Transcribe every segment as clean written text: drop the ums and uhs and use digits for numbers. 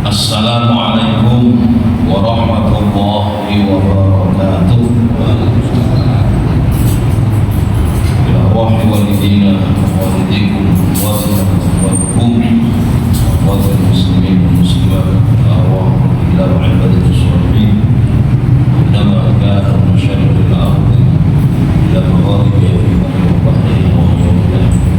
Assalamualaikum warahmatullahi wabarakatuh. Ya rohi walidina walidikum walikum wal muslimin wal muslimat wa ila ibadatus sholihin. Innama kana musyarrifil ardi ila magharibiha fi bahriha wa yawmiha.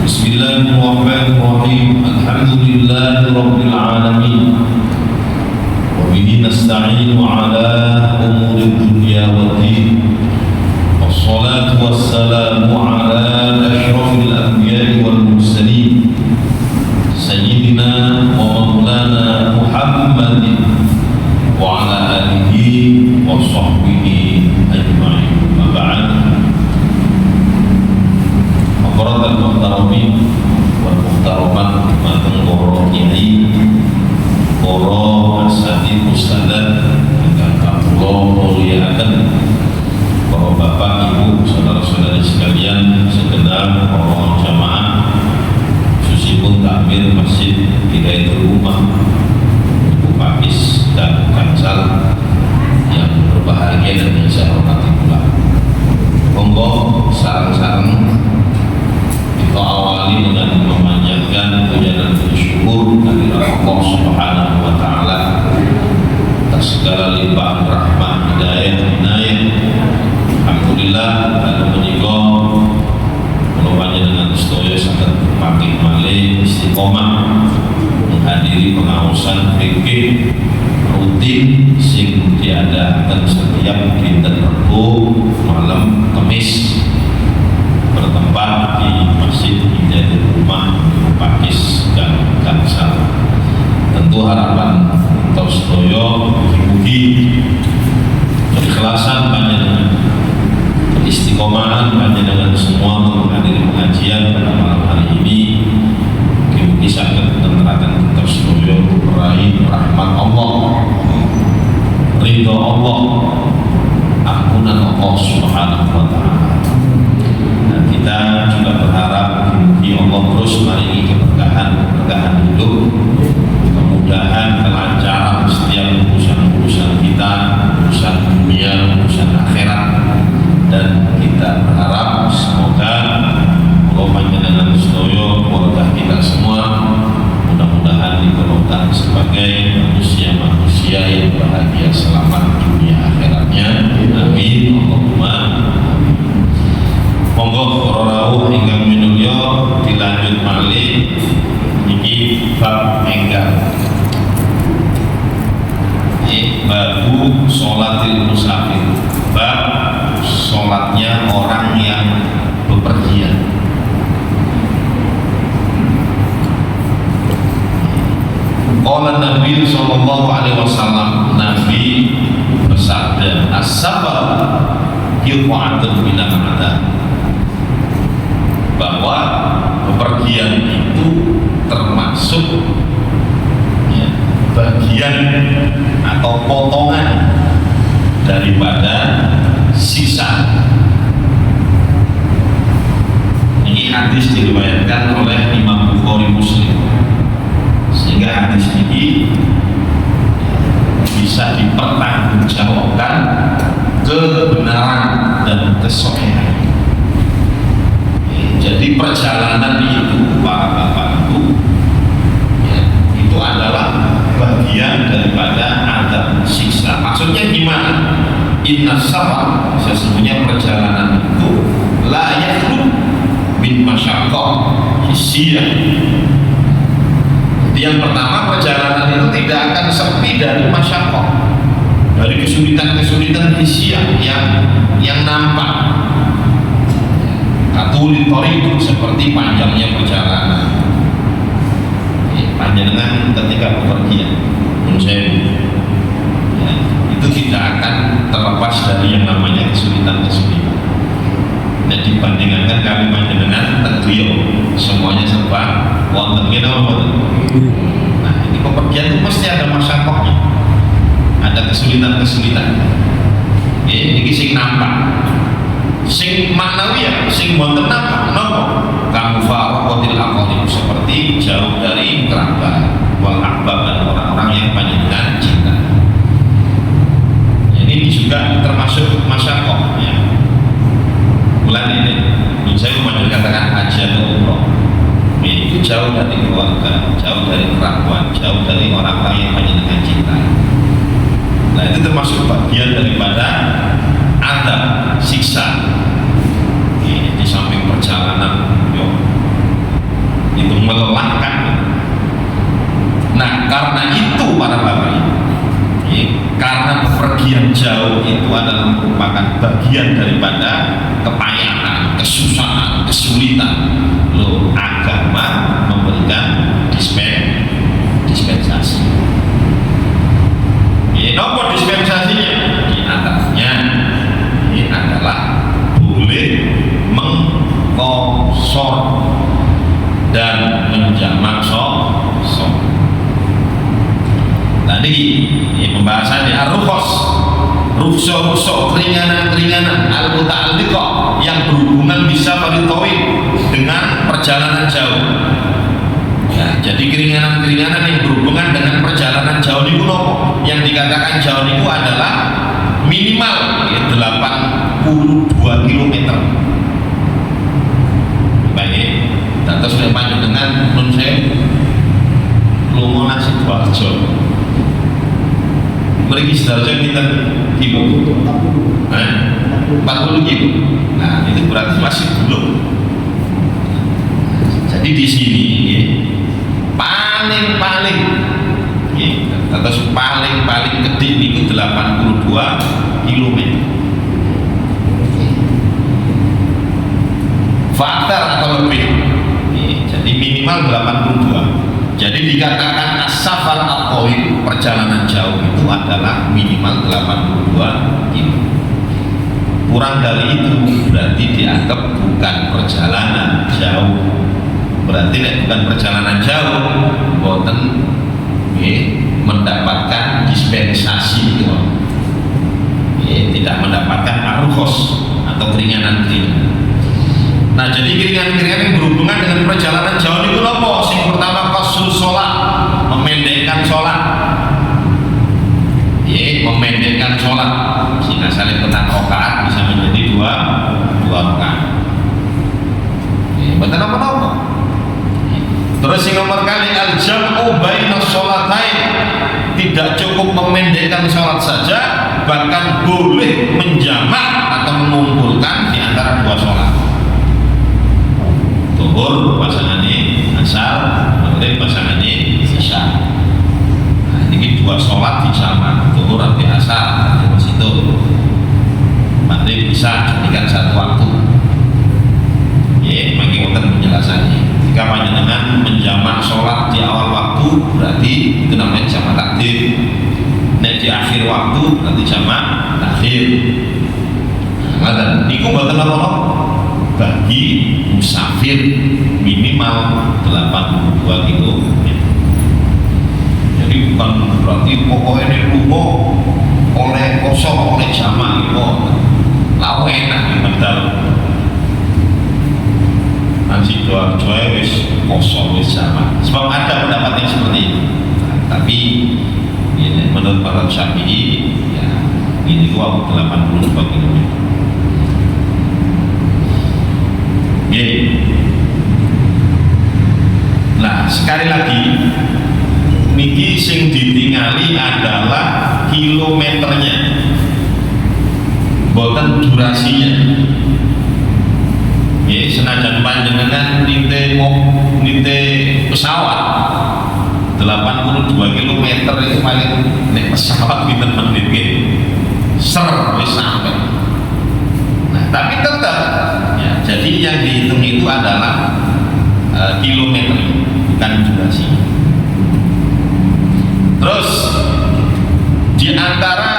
Bismillahirrahmanirrahim. Alhamdulillahirabbil alamin. Wa bihi nasta'inu ala umuri dunya waddin. Wassalatu wassalamu ala asyrafil anbiya'i wal mursalin sayyidina wa maulana Muhammadin wa ala alihi wa sahbihi ajma'in. Ma ba'd. Hadirin muhtaramin wal muhtaramat, mateng para kiai, para asatidz ustadzat ingkang kula mulyakaken, para bapak ibu saudara-saudari sekalian, segenap para jamaah khususipun takmir Masjid Hidayatul Ummah Ibu Pakis dan Kansal yang berbahagia dan yang saya hormati pula. Monggo sareng-sareng kita awali dengan memanjatkan puja dan syukur kehadirat Allah Subhanahu wa taala atas segala limpahan rahmat, hidayah, inayah. Alhamdulillah ada menika kula panjenengan sedaya saged pangih malih istiqomah menghadiri pengaosan fikih rutin sing diadakan setiap dinten Rebo malam Kamis bertempat di Masjid Hidayatul Ummah Ibu Pakis dan Kansal. Tentu harapan kita sedaya mugi keikhlasan panjenengan, keistiqomahan panjenengan semua untuk menghadiri pengajian pada malam hari ini. Mugi saged nentraken kita sedaya meraih rahmat Allah, ridha Allah, ampunan Allah Subhanahu wa taala. Kita juga berharap ya Allah terus maringi keberkahan hidup, kemudahan, kelancaran setiap urusan-urusan kita, urusan dunia, urusan akhirat, dan kita berharap semoga Allah panjenengan sedaya keluarga kita semua mudah-mudahan digolongkan sebagai manusia-manusia yang bahagia selamat dunia akhiratnya. Amin. Allahumma. Monggo para rawuh ingkang minulya dilanjut malih iki bab enggal. Babu sholatil musafir, bab sholatnya orang yang bepergian. Qala Nabi sallallahu alaihi wasallam, Nabi bersabda, as-safar qit'atun minal adab, bahwa bepergian itu termasuk ya, bagian atau potongan daripada sisa. Ini hadis diriwayatkan oleh Imam Bukhari Muslim, sehingga hadis ini bisa dipertanggungjawabkan kebenaran dan kesohihan. Jadi perjalanan itu para bapak ibu ya, itu adalah bagian daripada adab siksa. Maksudnya gimana? Inna safar, sesungguhnya perjalanan itu la yakhlu min masyaqqah hissiyah. Jadi yang pertama, perjalanan itu tidak akan sepi dari masyaqqah, dari kesulitan-kesulitan hissiyah yang nampak. Atuli tori, seperti panjangnya perjalanan. Panjangnya ketika bepergian, menurut saya ya, itu tidak akan terlepas dari yang namanya kesulitan-kesulitan. Dan dibandingkan kami panjenengan tentuyo semuanya serba wonten kita wonten. Nah, ini bepergian itu pasti ada masyarakkahnya, ada kesulitan-kesulitan. Ini sing nampak. Sing maknawi ya, sing wonten napa napa kamu faraqatil aqalib, seperti jauh dari kerabat wal ahbab dan orang-orang yang panjenengan cinta. Ini juga termasuk masyaqqah ya. Bulan ini saya mau katakan haji atau umroh, itu jauh dari keluarga, jauh dari kerabat, jauh dari orang-orang yang panjenengan cinta. Nah, itu termasuk bagian daripada adab siksa. Di samping perjalanan itu melelahkan. Nah, karena itu para bapak ibu, karena bepergian jauh itu adalah merupakan bagian daripada kepayahan, kesusahan, kesulitan, loh agama memberikan dispensasi. Nomor dispensasinya di atasnya ini adalah boleh mengqosor dan menjamak sok. Tadi pembahasan di ar-rukhs, rukhsah keringanan al-muta'alliqah yang berhubungan bisa beritawi dengan perjalanan jauh. Ya, jadi keringanan-keringanan yang berhubungan dengan perjalanan jauh itu nopo? Yang dikatakan jauh itu adalah minimal ya, 82 km. Baik, terus sudah panjang dengan nun saya lungo nasi Sidoarjo. Mereka Sidoarjo kita kilo, 40 kilo. Nah, itu berarti masih belum. Jadi di sini ya, paling ya, terus paling gede itu 82 km. Faktor atau lebih ya, jadi minimal 82. Jadi dikatakan as-safar al-qawil, perjalanan jauh itu adalah minimal 82 km. Kurang dari itu berarti dianggap bukan perjalanan jauh. Berarti bukan perjalanan jauh, boten mendapatkan dispensasi, tidak mendapatkan ar-rukhs atau keringanan-keringanan. Nah, jadi keringanan-keringanan yang berhubungan dengan perjalanan jauh itu apa? Yang pertama qasrus sholat, memendekkan sholat. Memendekkan sholat sehingga saling petang rakaat bisa menjadi dua rakaat. Betul apa? Terus yang nomor kali al-jam'u bainas sholatain, tidak cukup memendekkan sholat saja, bahkan boleh menjamak atau mengumpulkan di antara dua sholat. Zuhur pasangannya asar, maghrib pasangannya isya. Nah, ini dua sholat dijamak, zuhur sampai asar di situ, maghrib isya jadikan satu waktu. Bagi wonten penjelasannya. ketika panjenengan menjamak sholat di awal waktu berarti itu namanya jamak takdim. Nek di akhir waktu berarti jamak takhir. Nah, niku mboten apa bagi musafir minimal 82 km. Jadi bukan berarti pokoknya nek lunga oleh kosong oleh jamak itu lawe enak di medal. Nanti doa wis kosong wis jamak. Sebab ada pendapat yang seperti itu. Nah, tapi ini menurut para Syafi'i ya ini gua 82 km. Nah sekali lagi niki sing ditingali adalah kilometernya, boten durasinya. Senajan panjenengan nite pesawat 82 km itu paling nek pesawat pinten menit wis sampai. Nah tapi tetap ya, jadi yang dihitung itu adalah kilometer bukan durasi. Terus di antara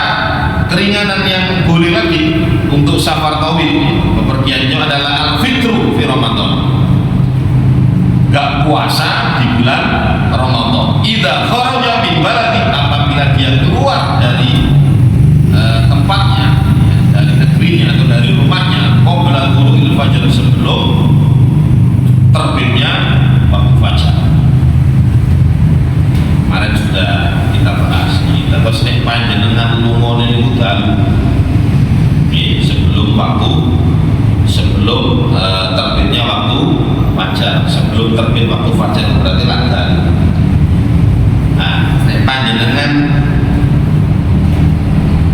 keringanan yang boleh lagi untuk safar tawil bepergiannya adalah al-fitru fi Ramadan, gak puasa di bulan Ramadan. Idza kharaja min baladi, apabila dia keluar dari tempatnya, dari negerinya atau dari rumahnya qabla tulu'il fajr, sebelum terbitnya waktu fajar. Kemarin sudah kita bahas ini. Terus nek panjenengan lunga niku dalu sebelum terbitnya waktu fajar, sebelum terbit waktu fajar berarti lantar. Nah, nek panjenengan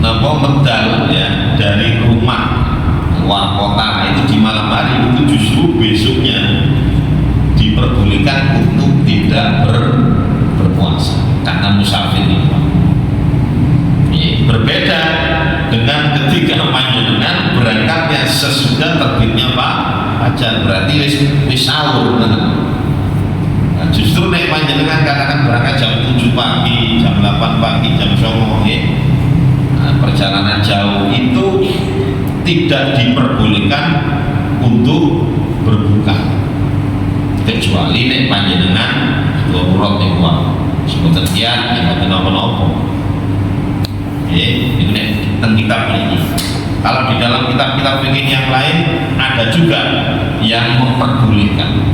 napa medal ya dari rumah keluar kota itu di malam hari, itu justru besoknya diperbolehkan untuk tidak berpuasa karena musafir itu. Berbeda dengan ketika panjenengan berangkatnya sesudah terbitnya fajar, berarti wis sahur. Nah, justru nek panjenengan katakan berangkat jam 7 pagi, jam 8 pagi, jam 9 nah, perjalanan jauh itu tidak diperbolehkan untuk berbuka kecuali nek panjenengan darurat ning kuwi sebut kiat nek napa-napa. Itu nek teng kitab ini. Kalau di dalam kitab-kitab fikih yang lain ada juga yang memperbolehkan.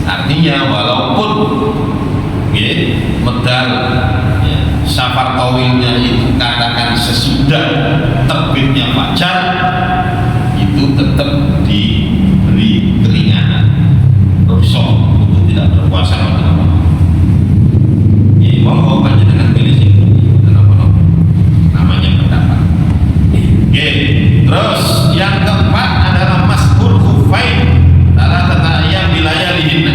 Artinya walaupun medal safar tawilnya itu katakan sesudah terbitnya fajar, itu tetap diberi keringanan rukhsah untuk tidak berpuasa pada Ramadan. Monggo panjenengan pilih sing namanya pendapat. Terus yang keempat adalah masbul khufain adalah tata ayam bilayalihin,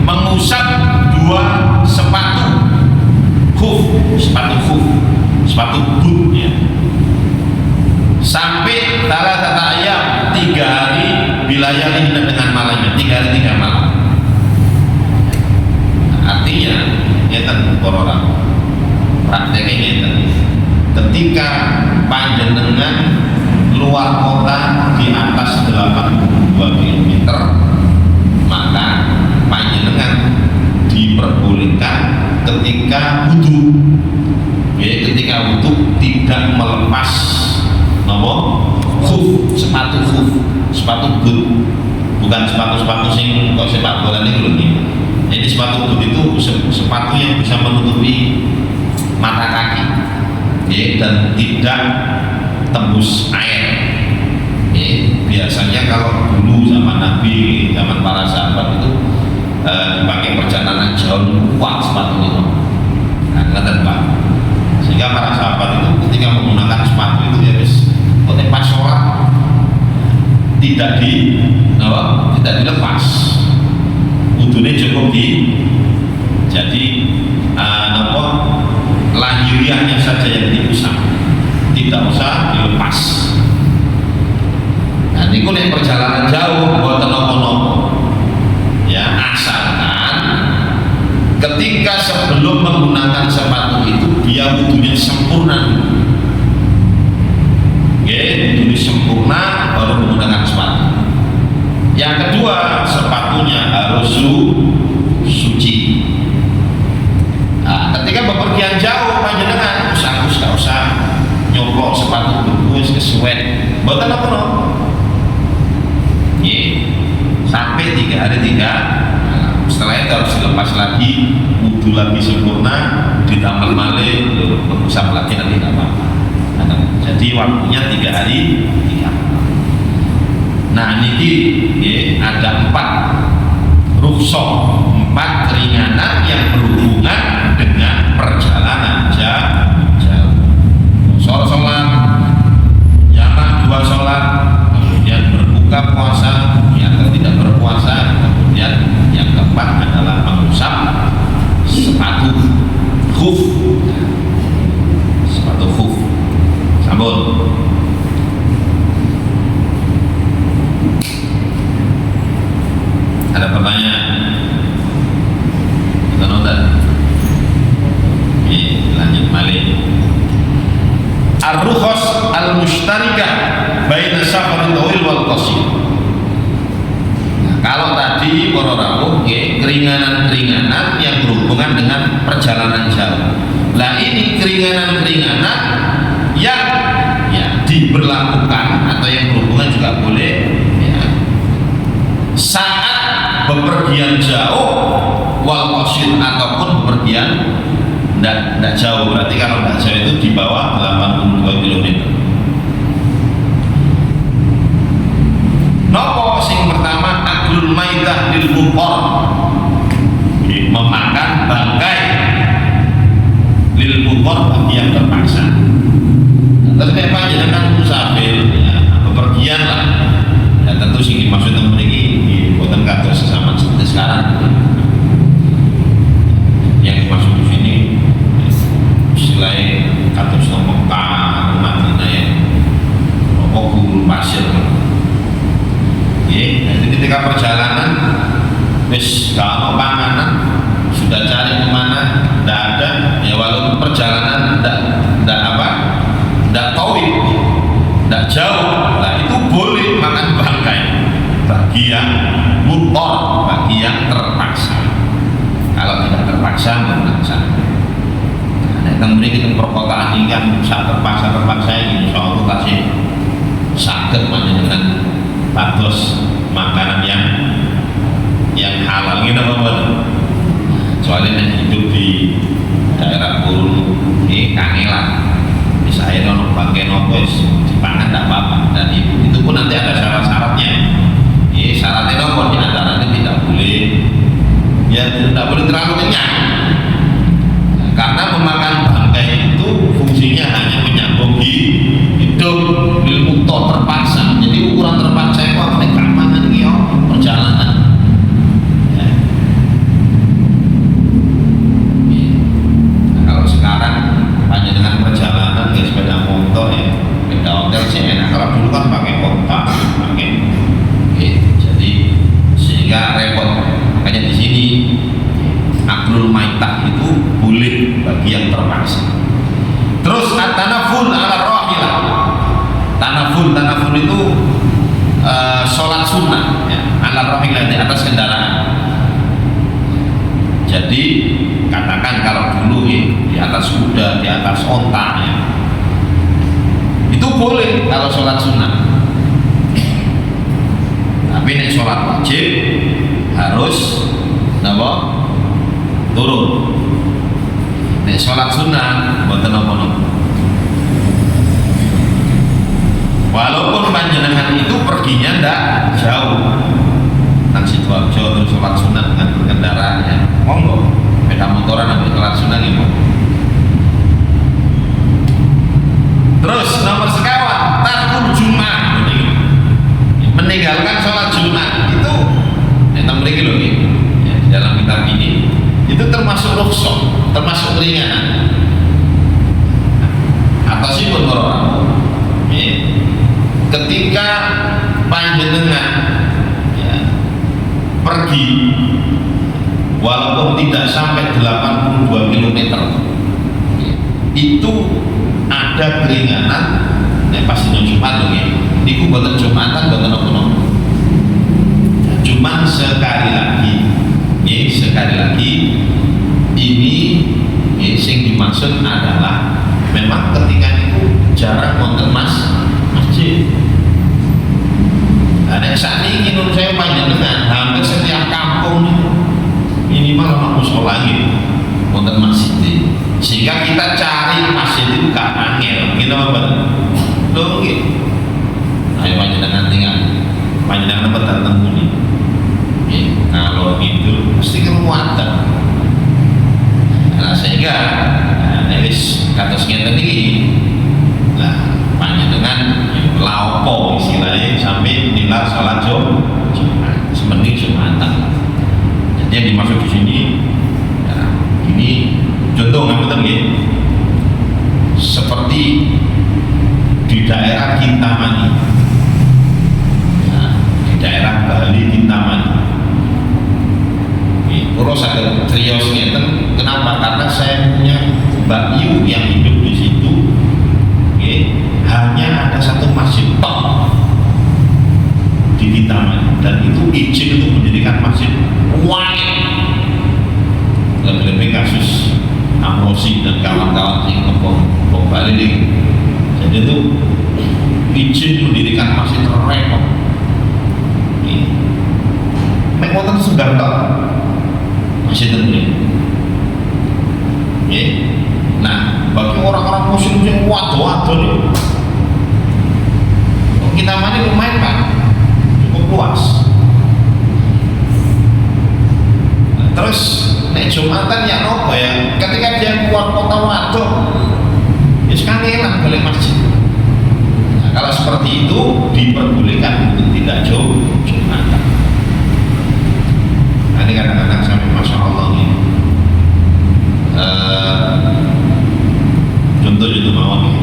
mengusap dua sepatu sepatu boot ya, sampai tata ayam 3 hari bilayalihin dengan malamnya, 3 hari 3 malam. Artinya ngeten para orang prakteknya ngeten, ketika panjenengan luar kota di atas 82 km, maka panjenengan diperbolehkan ketika wudhu, ketika wudhu tidak melepas sepatu boot, bukan sepatu sing kok sepak bola ini loh. Jadi sepatu boot itu sepatu yang bisa menutupi mata kaki dan tidak tembus air. Biasanya kalau dulu zaman Nabi, zaman para sahabat itu dipakai perjalanan jauh, kuat sepatu itu. Nah, ngeten Pak. Sehingga para sahabat itu ketika menggunakan sepatu itu ya wis pas sholat tidak dilepas. Wudhunya cukup jadi lahiriahnya saja yang diusap, tidak usah dilepas. Nah, niku nek perjalanan jauh buat nopo-nopo ya, asalkan ketika sebelum menggunakan sepatu itu dia wudunya sempurna dulu. Wudunya sempurna baru menggunakan sepatu. Yang kedua, sepatunya harus suci. Nah, ketika bepergian jauh panjenengan gak usah nyopok sepatu berkuis kesuwen. Mboten apa-apa. Sampai 3 hari 3. Setelah itu harus dilepas lagi, wudu lagi sempurna, ditambal malih, mengusap lagi nanti tidak apa-apa. Jadi waktunya 3 hari 3. Nah ini ada 4 rukhsah, 4 keringanan yang berhubungan dengan perjalanan jauh. Sholat, jamak 2 sholat, kemudian berbuka puasa, atau tidak berpuasa, kemudian yang keempat adalah mengusap sepatu khuf. Sepatu khuf. Sambung. Ada pertanyaan? Kita nonton. Lanjut balik. Ar-rukhas al-mushtarikah baina safarin tawil wal qasir. Kalau tadi para rawuh keringanan-keringanan yang berhubungan dengan perjalanan jauh. Nah ini keringanan-keringanan yang diberlakukan atau yang berhubungan juga boleh saat bepergian jauh wal qasir ataupun bepergian tidak jauh. Berarti kalau tidak jauh itu di bawah 82 km. Nopo sing pertama aklul maitah lil muqor, memakan bangkai lil muqor bagi yang terpaksa. Tapi panjenengan musafir bepergian lah. Ya tentu sing dimaksud temen iki di boten kados sesama seperti sekarang. Yang dimaksud di sini istilahnya kados Mekah, Madinah ya. Gurun pasir. Jadi ketika perjalanan wis gak mau panganan, sudah cari kemana, tidak ada, ya walaupun perjalanan tidak tauin, tidak jauh, nah itu boleh makan bangkai bagi yang mutor, bagi yang terpaksa. Kalau tidak terpaksa, terpaksa. Nah, kemudian kita perkotaan ini kan saat terpaksa ini, soal itu kasih sakit dengan bagus makanan yang halal gitu apa? Soalnya hidup di daerah gurun ini kangelan, misalnya nono bangkai nopes dipangan tidak apa-apa, dan itu pun nanti ada syarat-syaratnya. Syaratnya nopo di antaranya tidak boleh, ya tidak boleh terlalu kenyang, karena memakan bangkai itu fungsinya hanya menyambung hidup ilmu terpaksa. Jadi ukuran terpaksa itu apa? Keamanan perjalanan. Ya. Nah, kalau sekarang hanya dengan perjalanan ya sepeda motor ya, sepeda hotel sih enak. Kalau dulu kan pakai kota, pakai jadi sehingga repot. Makanya di sini aklul maitah itu boleh bagi yang terpaksa. Terus at-tanaful ala rahilah. Tanaful itu sholat sunnah ya, ala rahilah, di atas kendaraan. Jadi katakan kalau dulu di atas kuda, di atas onta ya, itu boleh kalau sholat sunnah. Tapi nek sholat wajib harus turun. Nek sholat sunnah mboten napa-napa. Walaupun panjenengan itu perginya ndak jauh, nang Sidoarjo terus sholat sunnah dengan berkendaraan ya, monggo. Sepeda motoran ambil sholat sunnah gitu. Terus nomor sekawan, tarkul Jumat, meninggalkan sholat Jumat itu, mriki lho ya, di dalam kitab ini itu termasuk rukhsah, termasuk keringanan. Atasipun para ketika panjenengan ya, pergi walaupun tidak sampai 82 km itu ada keringanan pas dino Jumat lho nggih. Niku boten Jumatan boten apa-apa. Cuman sekali lagi ini sing dimaksud adalah memang ketika itu jarang wonten masjid. Ada saat ini menurut saya panjenengan hampir setiap kampung minimal ono mushola nggih wonten masjid. Sehingga kita cari masjid itu gak angel, gitu apa? Lho nggih. Ayo panjenengan tinggal. Panjenengan apa datang muni. Kalau gitu mesti kemuatan. Nah, sehingga wis kados ngeten iki. Nah, panjenengan laopo istilahnya sampai nilai salat Jumat. Sementing Jumatan. Jadi yang dimaksud di sini ini contoh ngapunten nggih. Seperti di daerah Kintamani. Nah, di daerah Bali Kintamani. Kalau saya trios ngeten, kenapa? Karena saya punya Mbak Yu yang hidup di situ, hanya ada satu masjid tok di Kintamani dan itu izin untuk mendirikan masjid wajib. Lebih-lebih kasus Amrosi dan kawan-kawan yang ngomong Bali nih. Jadi itu izin mendirikan masjid repot. Nek wonten sedang tok masjid ini. Nah, bagi orang-orang muslim yang waduh-waduh nih, kita mana lumayan Pak, cukup luas. Nah, terus nek Jumatan ya nopo ya, ketika dia keluar kota waduh, ya sekali enak boleh masjid. Nah, kalau seperti itu diperbolehkan untuk tidak Jumatan. Nanti kadang-kadang sampai Masya Allah nih. Contoh itu mau nih.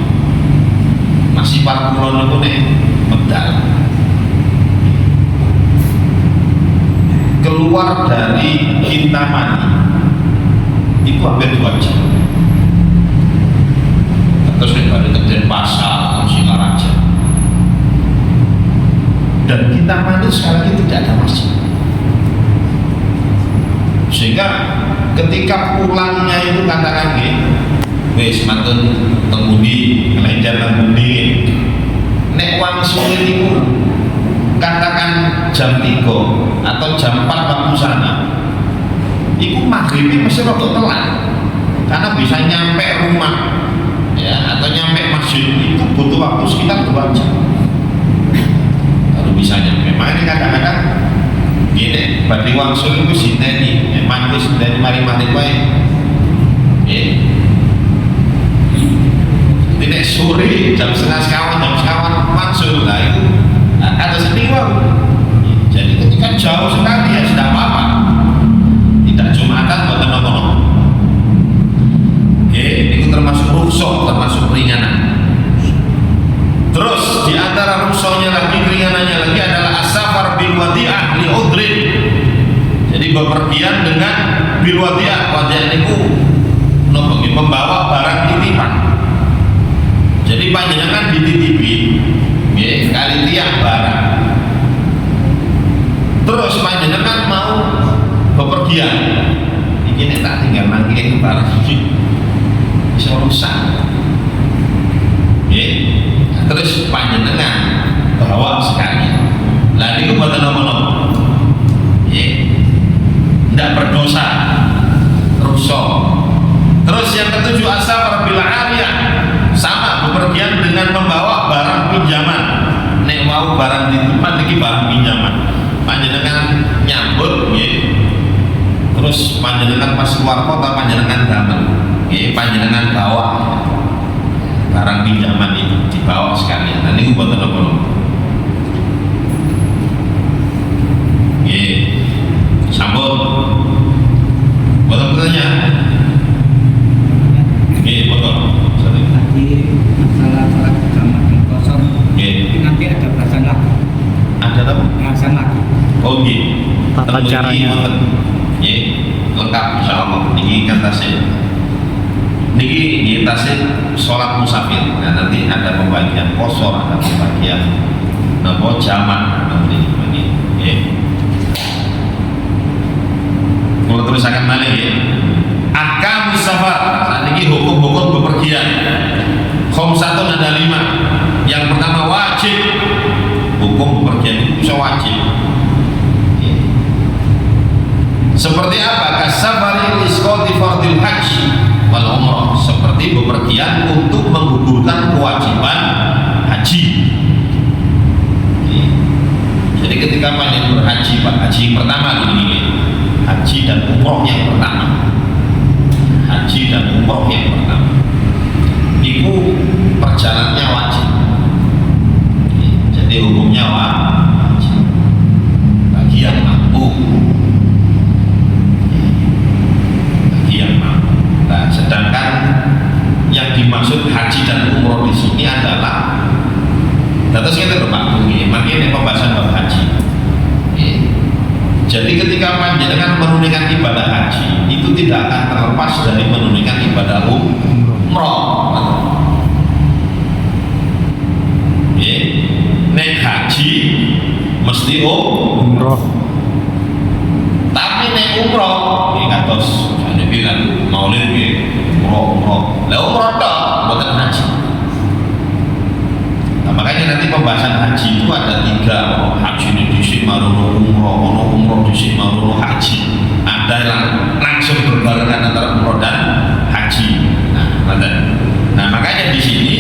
Masih para kulon itu nih medal. Keluar dari Kintamani itu hampir 2 jam. Terus baru ke Denpasar atau Singaraja. Dan Kintamani sekali lagi tidak ada masjid. Sehingga ketika pulangnya itu katakan wis mantun temudi ngelenjar temudi nek wangsul itu katakan jam 3 atau jam 4 waktu sana itu maghribnya mesti rada telat karena bisa nyampe rumah ya atau nyampe masjid itu butuh waktu sekitar 2 jam baru bisa nyampe. Makanya kadang-kadang gini, badhe wangsul iku sinten emang wis sinten mari-mari wae. Nek sore jam 3:30 wangsul lah itu ada sedih wae. Jadi ketika jauh sekali ya sudah apa-apa. Tidak Jumatan boten napa-napa. Itu termasuk rukhsah, termasuk keringanan. Terus di antara rukhsahnya lagi keringanannya lagi adalah as-safar bil wadi'ah li udrin. Jadi bepergian dengan bil wadi'ah. Wadi'ah niku napa nggih membawa barang titipan. Jadi panjenengan dititipi nggih kali tiang barang. Terus panjenengan mau bepergian. Iki nek tak tinggal nang kene barang iki iso rusak. Terus panjenengan bawa sekali. Lah niku boten napa-napa. Tidak berdosa. Rusak. Terus yang ketujuh as-safar bil 'ariyah. Sama bepergian dengan membawa barang pinjaman. Nek mau barang titipan iki barang pinjaman. Panjenengan nyambut nggih. Terus panjenengan pas keluar kota panjenengan damel. Nggih, panjenengan bawa barang pinjaman itu dibawa sekalian. Nah niku boten napa-napa. Nggih. Sambut. Boten pertanyaan. Nggih, boten. Tadi masalah salat jamaah kosong. Nggih. Nanti ada bahasan lagi. Ada apa? Bahasan lagi. Oh nggih. Tata caranya. Nggih. lengkap insyaallah. Niki kan tasih. Niki tasih sholat musafir. Nah, nanti ada pembagian qashar, ada pembagian jamak nanti bagi. Ya. Kalau terusakan balik ya. Ahkam safar. Saat ini hukum-hukum bepergian. Khamsatun ada 5. Yang pertama wajib. Hukum bepergian itu bisa wajib. Ya. Seperti apa? Kasafari isqati fardil haji wal umrah. Seperti bepergian untuk menggugurkan kewajiban haji. Ya. Jadi ketika panjang berhaji, Pak, haji pertama gini. Haji dan umroh yang pertama. Haji dan umroh yang pertama. Itu perjalanannya wajib. Jadi hukumnya wajib. Bagi yang mampu. Bagi yang mampu. Nah, sedangkan yang dimaksud haji dan umroh di sini adalah, terus kita Pak, makin pembahasan bab haji. Jadi ketika panjenengan menunaikan ibadah haji itu tidak akan terlepas dari menunaikan ibadah umroh. Naik haji mesti umroh. Tapi naik umroh, ini kados ada bilang maulid umroh. Lah umroh tok, bukan haji. Nah, makanya nanti pembahasan haji itu ada 3. Haji ini disik marono umroh disik marono haji. Ada yang langsung berbarengan antara umroh dan haji. Nah, makanya di sini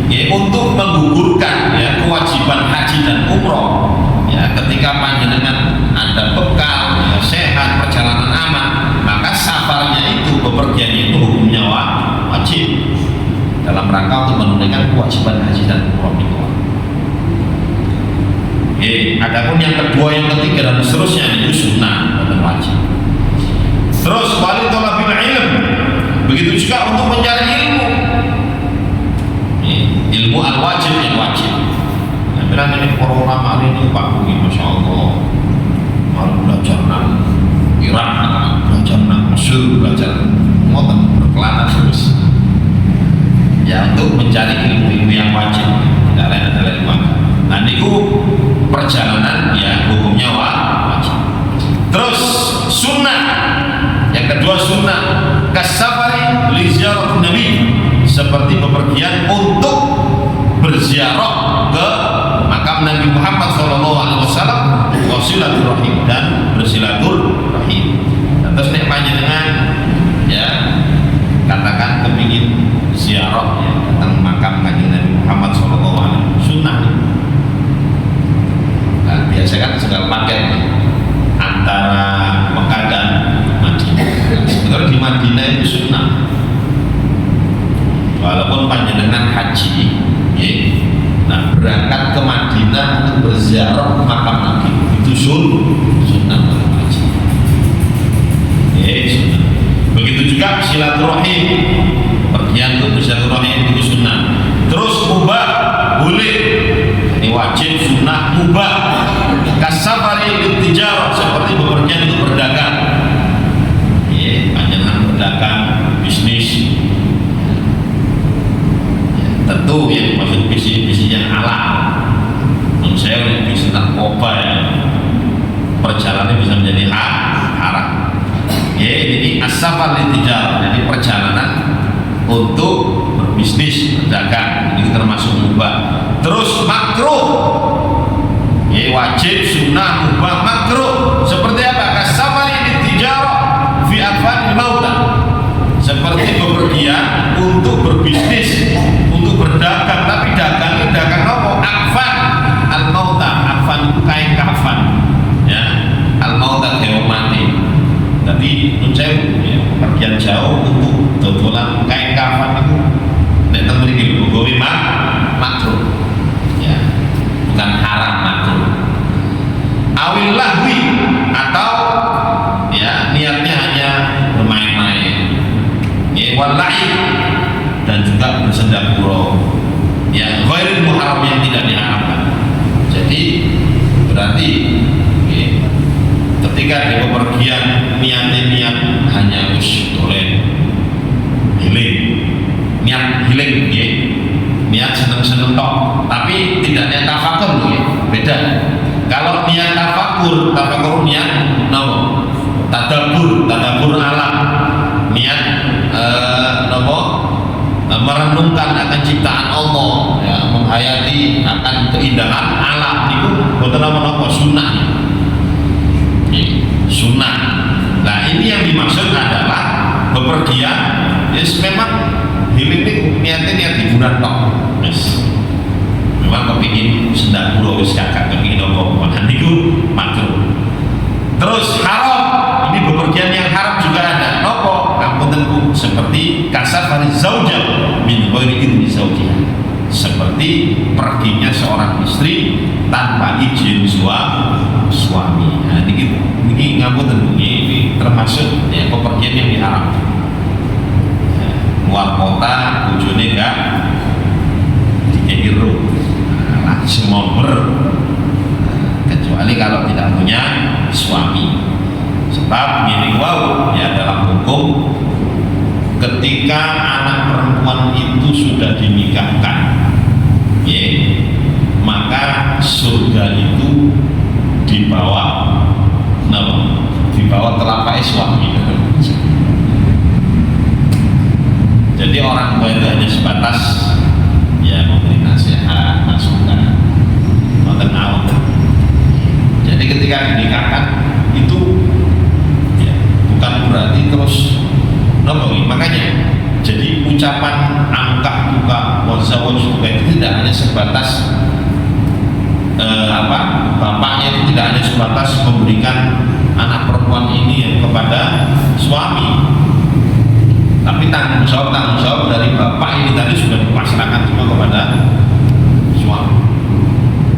ya, untuk menggugurkan ya kewajiban haji dan umroh ya, ketika panjenengan ada bekal ya, sehat, perjalanan aman, maka safarnya itu, bepergiannya itu hukumnya wajib dalam rangka untuk menunaikan kewajiban haji dan umroh itu. Adapun yang kedua, yang ketiga dan seterusnya itu sunnah dan wajib. Terus wali thalabil ilm, begitu juga untuk mencari ilmu. Ilmu al-wajib yang wajib. Nah, berarti ini para ulama ini Pak Bumi, Masya Allah, mau belajar nang Irak, belajar nang Mesir, belajar ngoten berkelana terus. Ya, untuk mencari ilmu-ilmu yang wajib, tidak lain adalah ilmu. Nah, itu perjalanan ya hukumnya wajib. Terus sunnah, yang kedua sunnah kasafari li ziarah Nabi, seperti bepergian untuk berziarah ke makam Nabi Muhammad SAW, wasilaturrahim dan bersilaturrahim. Dan terus nek panjenengan ya katakan kepingin ziarah ya tentang makam Kanjeng Nabi Muhammad SAW, sunnah. Nah, biasa kan segala paket antara Mekah dan Madinah. Sebenarnya di Madinah itu sunnah. Walaupun panjenengan haji, ya, nah berangkat ke Madinah untuk berziarah makam Nabi itu sunnah haji. Ya, sunnah. Begitu juga silaturahim, pergian untuk bersilaturahim itu sunnah. Terus mubah boleh, ini wajib, sunnah, mubah. Kasafari litijarah, seperti bepergian untuk berdagang. Ya, panjenengan berdagang, bisnis. Tentu yang maksud bisnis yang halal. Menurut saya bisnis narkoba ya, perjalanan bisa menjadi haram. Ya, ini as-safar litijarah, jadi perjalanan untuk berbisnis, berdagang, ini termasuk mubah. Terus makruh, ya, wajib, sunnah, mubah, makruh. Seperti apa? Kasafar litijarah fi anfa'il mauta, seperti bepergian untuk berbisnis, untuk berdagang, tapi dagang apa? Akfan al-mauta. Akfan itu kain kafan ya, al-mauta hewan mati. Jadi menurut saya ya, pergian jauh untuk dodolan kain kafan itu nek teng mriki uga makruh ya, bukan haram, makruh. Awil lahwi, atau ya niatnya hanya bermain-main ya, wallahi, dan juga bersenda gurau ya, ghairil muharram, yang tidak diharamkan. Jadi berarti ya, ketika dia bepergian niat hanya wis dolen healing, niat healing nggih, niat seneng-seneng tok, tapi tidak niat tafakur nggih, beda. Kalau niat tafakur niat napa? Tadabbur alam, niat merenungkan akan ciptaan Allah, ya, menghayati akan keindahan alam itu boten napa sunnah. Sunnah. Nah, ini yang dimaksud adalah bepergian, yes, memang healing ini niat hiburan tok. Yes. Memang kepingin sendak pura wis kakak kepingin apa-apa niku makruh. Terus haram, ini bepergian yang haram juga ada. Nopo? Ngapunten seperti kasafari zaujah min ghairi idzni zaujiha. Seperti perginya seorang istri tanpa izin suami. Nah, ini ngapunten ini termasuk ya bepergian yang diharamkan. Luar kota bojone gak dikira langsung mober, kecuali kalau tidak punya suami. Sebab ini wow ya, dalam hukum ketika anak perempuan itu sudah dinikahkan, ya, maka surga itu dibawa telapak suami. Jadi orang tua itu hanya sebatas ya memberi nasihat, masukan, mengenal. Jadi ketika dinikahkan itu ya, bukan berarti terus nolongi. Makanya jadi ucapan angka buka wazawaj buka itu tidak hanya sebatas bapaknya itu tidak hanya sebatas memberikan anak perempuan ini kepada suami, tapi tanggung jawab dari bapak ini tadi sudah dipasrahkan semua kepada suami.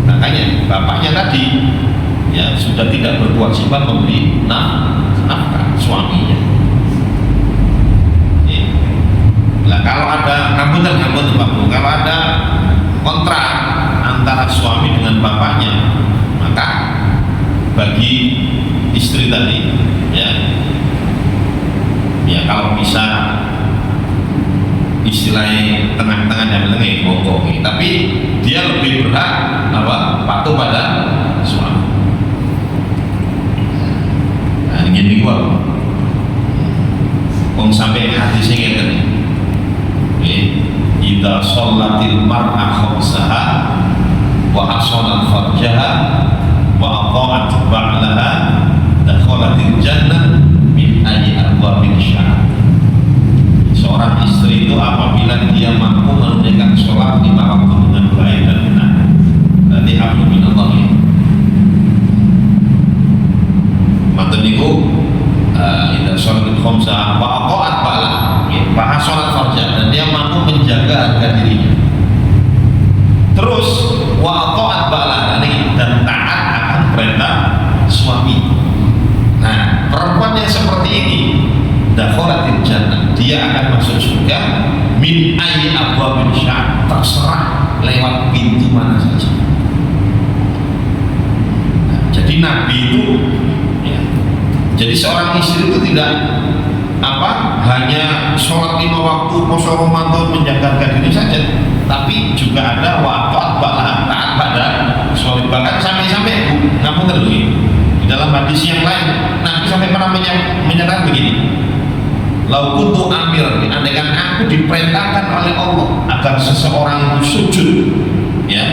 Makanya bapaknya tadi ya sudah tidak berkewajiban memberi nafkah suaminya. Nah, kalau ada ngapunten Pak Bu, kalau ada kontrak antara suami dengan bapaknya, maka bagi istri tadi ya kalau bisa istilahnya tengah-tengah dan menengah monggo, tapi dia lebih berhak patuh pada suami. Nah, gini gua sampai hati sing ngeten. Idza shallatil mar'a khamsaha wa hasanat farjaha wa ata'at ba'laha dakhalatil jannah min ayyi abwabil syarr. Seorang istri itu apabila dia mampu menunaikan sholat 5 waktu dengan baik dan benar, berarti hamdu minallah. Maten niku idza sholatil khamsah wa ata'at ba'laha, bahas sholat farja, dan dia mampu menjaga harga dirinya. Terus wa ta'at ba'lani, dan taat akan perintah suami. Nah, perempuan yang seperti ini dakhalatil jannah, dia akan masuk surga min ayyi abwabil syarr, terserah lewat pintu mana saja. Nah, jadi Nabi itu ya, jadi seorang istri itu tidak hanya sholat 5 waktu, poso Ramadan, menjaga diri saja, tapi juga ada waqat taat pada sholat. Bahkan sampai ngapunten dulu di dalam hadis yang lain Nabi sampai pernah menyatakan begini, lau kuntu amir, andaikan aku diperintahkan oleh Allah agar seseorang itu sujud, ya,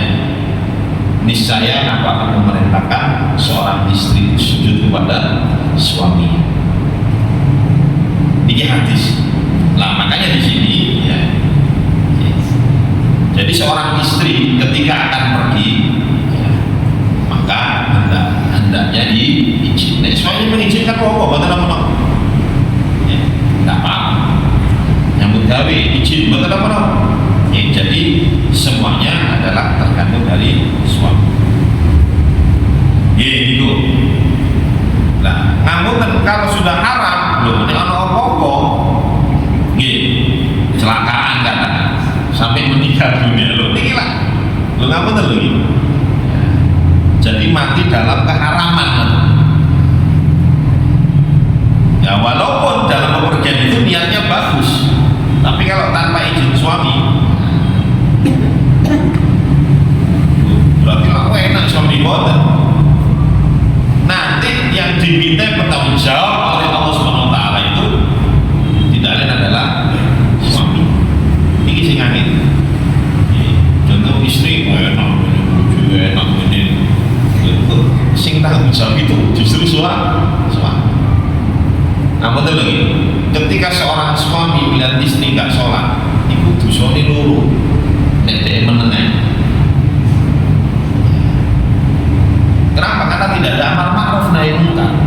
niscaya aku akan memerintahkan seorang istri sujud kepada suaminya. Ini hadis. Nah, makanya di sini ya, jadi seorang istri ketika akan pergi ya, maka hendaknya diizinkan. Suaminya mengizinkan pokok, betul apa? Ya, tidak apa. Nyambut gawe izin, betul apa? Ya, jadi semuanya adalah tergantung dari suami. Ya, itu. Nah, namun kalau sudah haram, loh, ini apa-apa, kecelakaan katakan, sampai meninggal dunia, loh, ini lah, lo ngapain lo ini? Jadi mati dalam keharaman, Ya walaupun dalam bepergian itu niatnya bagus, tapi kalau tanpa izin suami, berarti aku enak suami boten. Nanti yang diminta bertanggung jawab oleh Allah Subhanahu Wa Taala itu tidak lain adalah suami. Ini sing angin. Contoh istri enak, enak ini. Sing tanggung jawab itu justru suami. Nah betul lagi. Ketika seorang suami melihat istri nggak sholat, itu dosane loro. Nek dhek menengan. Kenapa? Karena tidak ada amar ma'ruf nahi munkar.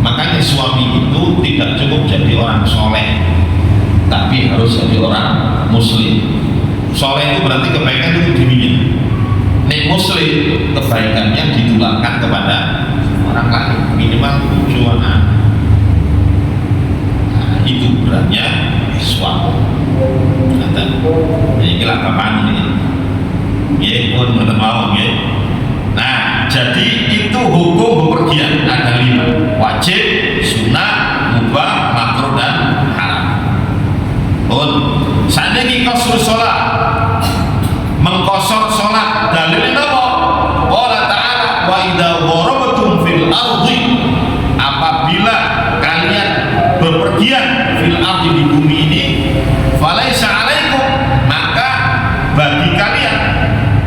Makanya suami itu tidak cukup jadi orang soleh, tapi harus jadi orang muslim. Soleh itu berarti kebaikan itu dirinya. Nek muslim, kebaikannya ditularkan kepada orang lain, minimal 7 anak. Nah, itu beratnya suami. Kata, ini lah kapan ini? Ya, pun mau ya. Nah, jadi itu hukum bepergian ada 5: wajib, sunnah, mubah, makruh dan haram. Pun, seandainya qasrul sholat, mengkosor sholat, dalilnya apa? Allah Ta'ala wa idza dharabtum fil ardi, apabila kalian bepergian fil ardi di bumi ini, falaisa alaikum, maka bagi kalian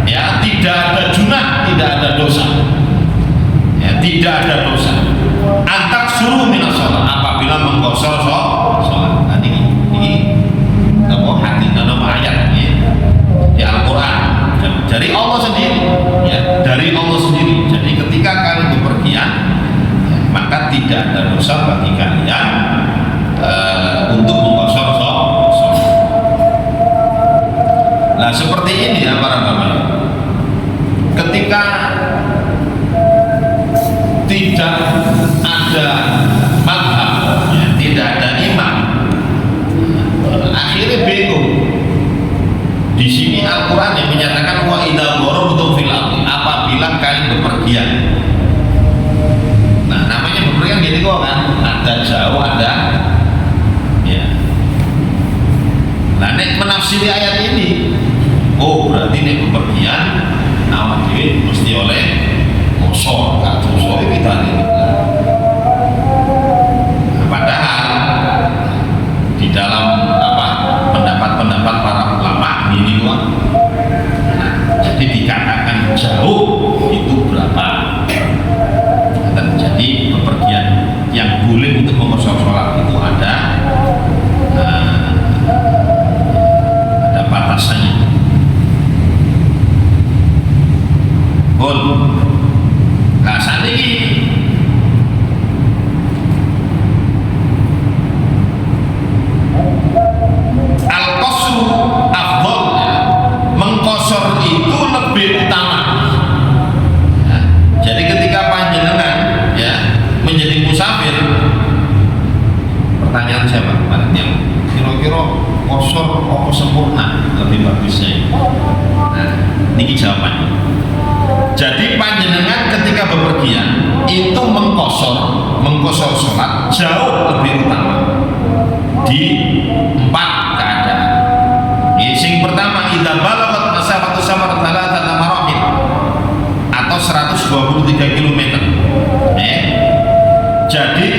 ya tidak ada junah, tidak ada dosa, ya tidak ada dosa. Antak suruh minas sholat, apabila mengkosor sholat. Nah, ini apa hati nama ayat ya, di Al-Quran dari Allah sendiri, ya dari Allah sendiri. Jadi ketika kalian bepergian, ya, maka tidak ada dosa bagi kalian untuk mengkosor sholat. Nah seperti ini ya para teman. Ketika tidak ada madhab, ya, tidak ada imam, akhirnya bingung. Di sini Al-Quran yang menyatakan wa idza dharabtum fil ardi, apabila kalian bepergian. Nah namanya bepergian gitu kok kan, ada jauh ada ya. Nah nek menafsiri ayat ini, oh berarti nek bepergian awak dhewe mesti oleh kosor, gak dosa kita ini. Nah, padahal di dalam pendapat para ulama ini kok, nah, jadi dikatakan jauh itu berapa? Jadi bepergian yang boleh untuk mengkosor sholat itu ada batasannya. Nah saat ini al-qasru afdol, ya. Mengkosor itu lebih utama, ya. Jadi ketika panjenengan ya menjadi musafir, pertanyaan saya Pak Panitia, kira-kira kosor apa sempurna lebih bagusnya? Nah ini jawabannya. Jadi panjenengan ketika bepergian itu mengkosor sholat jauh lebih utama di 4 keadaan. Yang pertama, idza balagat masafatu safarat thalathata marahil atau 123 km. Jadi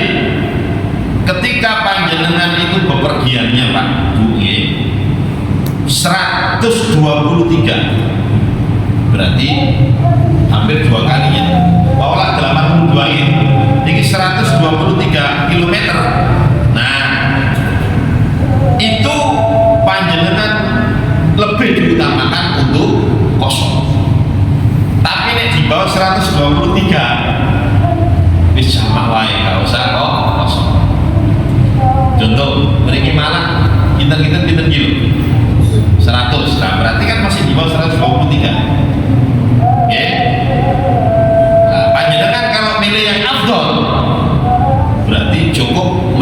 ketika panjenengan itu bepergiannya Pak Bu, 123, berarti hampir 2 kalinya. Bawalah 82 ini 123 km. Nah itu panjenengan lebih diutamakan untuk kosong. Tapi nek di bawah 123 wis sama wae, gak usah kok kosong. Contoh mriki Malang kita kilo 100, nah berarti kan masih di bawah 123. Oke. Nah, panjenengan kalau milih yang afdol berarti cukup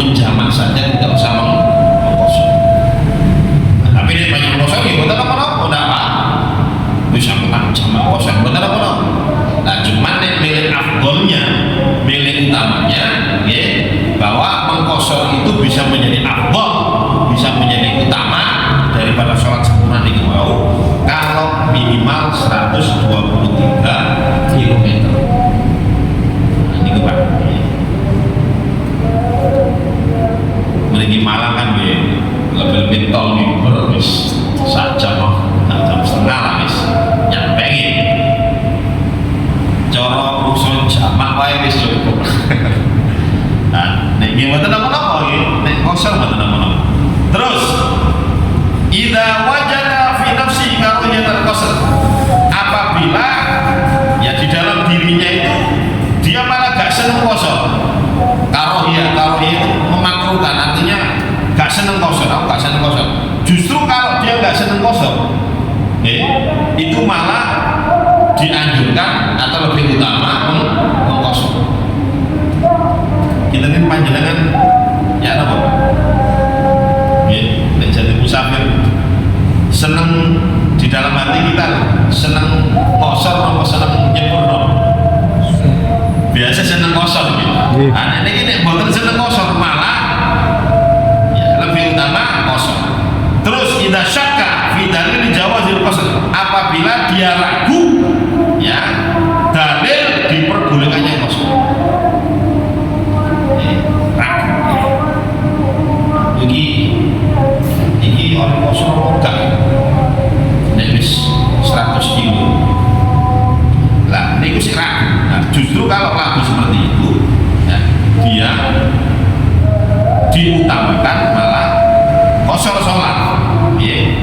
123 km. Nah, ini Pak. Mriki Malang kan lebih tol nih, wis sajam jam setengah lah wis nyampe iki. Cara rusun jamak wae wis cukup. Nah, nek nggih mboten napa-napa nggih, nek kosong mboten napa-napa. Terus idza wajada fi nafsi karahiyatul qasr, apabila ya di dalam dirinya itu dia malah gak seneng kosong. Karohiyah itu memakruhkan, artinya gak seneng kosong, aku gak seneng kosong. Justru kalau dia gak seneng kosong, itu malah dianjurkan atau lebih utama mengkosong. Kita kan panjenengan ya apa Pak? Ya, jadi musafir seneng di dalam hati kita, seneng kosong atau seneng nyebur no? Biasa seneng kosong gitu. Nah, ini bukan seneng kosong, malah ya, lebih utama kosong. Terus idza syakka fi dalil jawazil qasr, apabila dia ragu ya dalil diperbolehkannya kosong. Ini orang kosong enggak nebis 100 kilo lah, ini sih ragu. Nah, justru kalau ragu seperti itu ya, dia diutamakan malah kosor sholat ya.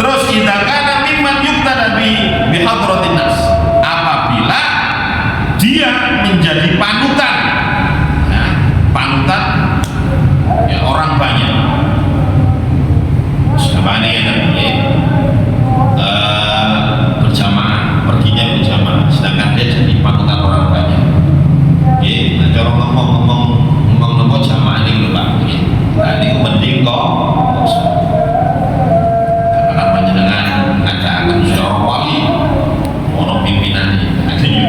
Terus idza kana mimman yuqtada bi hadratin nas, apabila dia menjadi panutan ya, panutan ya orang banyak. Siapa ini ya, berjamaah, perginya berjamaah, sedangkan dia jadi panutan orang banyak. Nah, cara ngomong jamaah ini lho Pak. Nah, ini penting kok. Karena panjenengan ada akan musyawarah wali, ono pimpinan ini.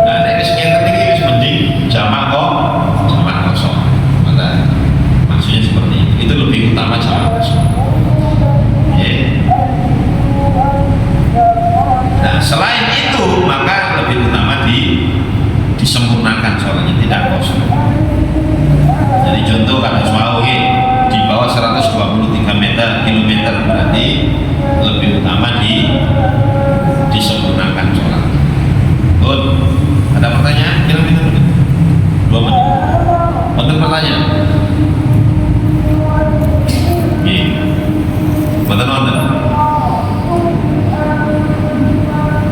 Nah, nek wis ngeten iki wis penting jamaah kok, jamaah kosong. Maka maksudnya seperti itu lebih utama jamaah kosong. Nah, selain itu maka lebih utama disempurnakan sholatnya, tidak kosong. Jadi contoh kalau mau di bawah 123 km berarti lebih utama disempurnakan sholat. Good. Ada pertanyaan? Kira-kira 2 menit. Ada pertanyaan? Betul.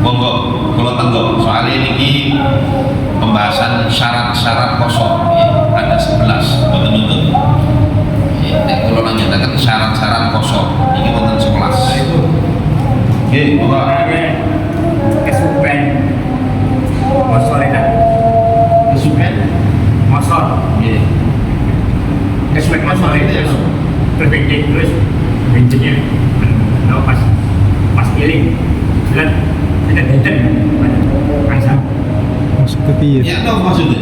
Monggo, kalau tenggo soal ini pembahasan syarat-syarat kosong ada 11 betul-betul. Kalau lanjutkan syarat-syarat kosong ini betul 11. Oke, monggo. Kesupen kosor ya. Kesupen Kosor. Iya. Kesupen kosor itu ya. Terbentuk terus bentuknya pas giling dan tidak rasa Maksudnya piye? Ya apa maksudnya?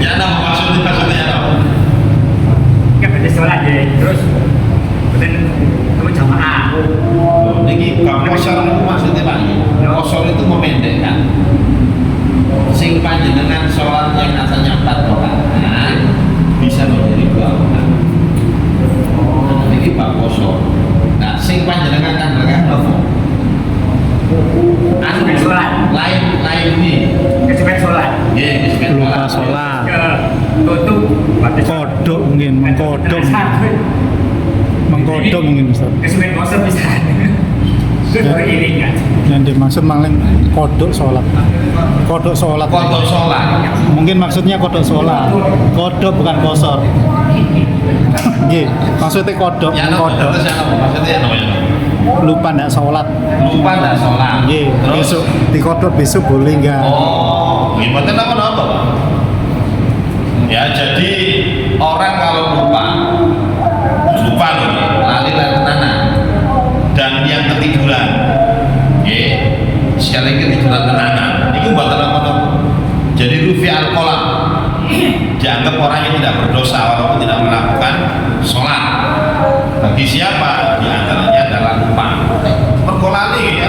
Ya apa maksudnya apa? kan ada sholat ya terus kemudian kamu jamaah Ini kosor itu maksudnya Pak. Kosor itu memendekkan. Sing panjenengan sholat yang asalnya 4 rakaat bisa menjadi 2 rakaat. Ini Pak kosor. Nah, sing panjenengan kan rakaat apa? kesupen sholat Lain ini. kesupen sholat Iya, kesupen Lupa sholat. sholat. tutup batas Kodok mungkin, mengkodok mungkin Ustaz. kesupen kosor bisa itu beriring kan Yang dimaksud maling kodok sholat. Kodok sholat. Kodok sholat. Mungkin maksudnya kodok sholat. Kodok bukan kosor. Nggih, maksudnya kodok, Ya apa? kodok. Terus yang apa? Maksudnya apa ya? Lupa ndak sholat. Lupa nggak sholat. Nggih, Terus? besok dikodok besok boleh enggak? Oh, gimana apa? Ya jadi orang kalau lupa loh, lali tenanan dan yang ketiduran, sekali ketiduran tenanan, itu buat apa? Jadi rufi al-qalam dianggap orang yang tidak berdosa walaupun tidak melakukan sholat. Bagi siapa? Di antaranya adalah lupa. Perkolali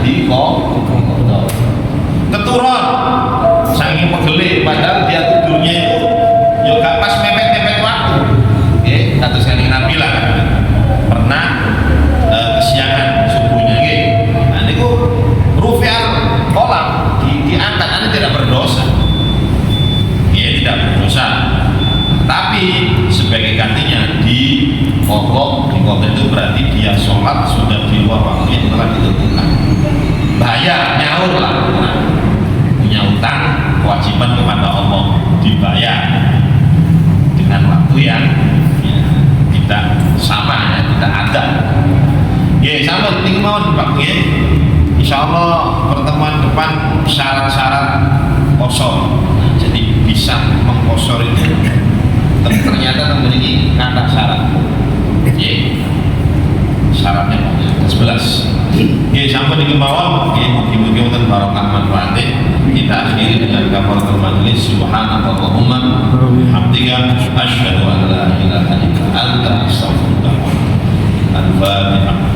di kodok. Keturun saking pegele padahal dia tidurnya itu ya gak pas mepet-mepet waktu. Nggih, kata sekali Nabi lah pernah kesiangan subuhnya nggih. Nah niku rufi'al qalam diangkat, Anda tidak berdosa. Nggih, tidak berdosa. Tapi sebagai gantinya di kodok itu berarti dia sholat sudah di luar waktu yang telah ditentukan. Bayar, nyaur lah. Punya utang, kewajiban kepada Allah dibayar dengan waktu yang ya, tidak sama ya, tidak ada. Ya, sama ini mau dipakai. Insya Allah pertemuan depan syarat-syarat kosor. Nah, jadi bisa mengkosor itu. Ternyata memiliki kata syarat. Ya, syaratnya ada 11. Ya, sampai di bawah. Ya, mungkin untuk barokah manfaatnya. Kita akhiri dengan kafaratul majlis. Subhanallahumma hamdika asyhadu an la ilaha illa anta astaghfiruka wa atubu ilaik. Al-Fatihah.